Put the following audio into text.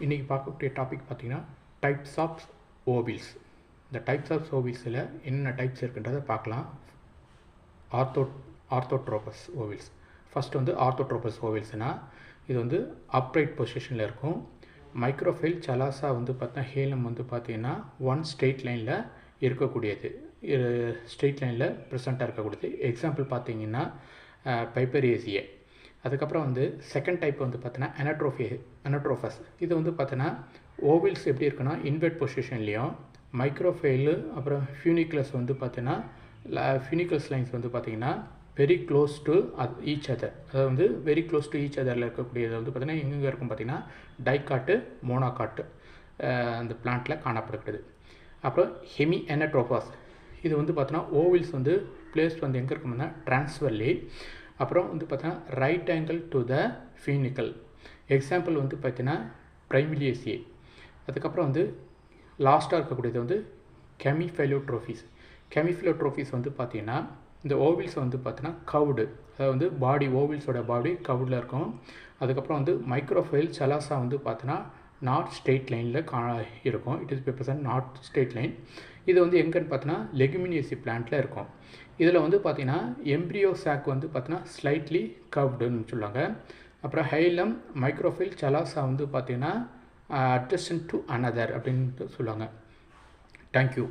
இன்றைக்கி பார்க்கக்கூடிய டாபிக் பார்த்திங்கன்னா டைப்ஸ் ஆஃப் ஓவில்ஸ். இந்த டைப்ஸ் ஆஃப் ஓவில்ஸில் என்னென்ன டைப்ஸ் இருக்குன்றதை பார்க்கலாம். ஆர்த்தோட்ரோபஸ் ஓவில்ஸ். ஃபஸ்ட் வந்து ஆர்த்தோட்ரோபஸ் ஓவில்ஸ்னால் இது வந்து அப்ரைட் பொசிஷனில் இருக்கும். மைக்ரோஃபைல் சலாசா வந்து பார்த்தா ஹேலம் வந்து பார்த்திங்கன்னா ஒன் ஸ்ட்ரெயிட் லைனில் இருக்கக்கூடியது, ஸ்ட்ரெயிட் லைனில் ப்ரெசண்ட்டாக இருக்கக்கூடியது. எக்ஸாம்பிள் பார்த்திங்கன்னா பைப்பரேசியே. அதுக்கப்புறம் வந்து செகண்ட் டைப் வந்து பார்த்தீங்கன்னா அனட்ரோஃபஸ். இது வந்து பார்த்தீங்கன்னா ஓவில்ஸ் எப்படி இருக்குன்னா இன்வெர்ட் பொசிஷன்லேயும் மைக்ரோஃபைலு அப்புறம் ஃபியூனிகுலஸ் வந்து பார்த்தீங்கன்னா ஃபியூனிகல்ஸ் லைன்ஸ் வந்து பார்த்திங்கன்னா very close to each other, அதாவது வந்து வெரி க்ளோஸ் டு ஈச் அதரில் இருக்கக்கூடியது வந்து பார்த்திங்கன்னா எங்கெங்கே இருக்கும் பார்த்திங்கன்னா டைகாட்டு மோனோகாட்டு அந்த பிளான்ட்டில் காணப்படுகிறது. அப்புறம் ஹெமி அனட்ரோஃபஸ். இது வந்து பார்த்தீங்கன்னா ஓவில்ஸ் வந்து பிளேஸ் வந்து எங்கே இருக்கும்னா ட்ரான்ஸ்வர்லி. அப்புறம் வந்து பார்த்தீங்கன்னா right angle to the funicle. Example வந்து பார்த்தீங்கன்னா பிரைமிலியேசியே. அதுக்கப்புறம் வந்து லாஸ்ட்டாக இருக்கக்கூடியது வந்து கெமிஃபைலோட்ரோஃபிஸ். கெமிஃபைலோட்ரோஃபிஸ் வந்து பார்த்தீங்கன்னா இந்த ஓவில்ஸ் வந்து பார்த்தீங்கன்னா கவுடு, அதாவது வந்து பாடி ஓவில்ஸோட பாடி கவுடில் இருக்கும். அதுக்கப்புறம் வந்து மைக்ரோஃபைல் சலாசா வந்து பார்த்தீங்கன்னா நாட் ஸ்ட்ரெயிட் லைனில் இருக்கும். It is represent not straight line. இது வந்து எங்கன்னு பார்த்தீங்கன்னா லெகுமினியசி பிளான்ட்டில் இருக்கும். இதில் வந்து பார்த்தீங்கன்னா எம்ப்ரியோ சாக் வந்து பார்த்தீங்கன்னா ஸ்லைட்லி கர்வ்டுன்னு சொல்லுவாங்க. அப்புறம் ஹைலம் மைக்ரோஃபைல் சலாசா வந்து பார்த்தீங்கன்னா அட்ஜஸ்டன்ட் டு அனதர் அப்படின்ட்டு சொல்லுவாங்க. தேங்க்யூ.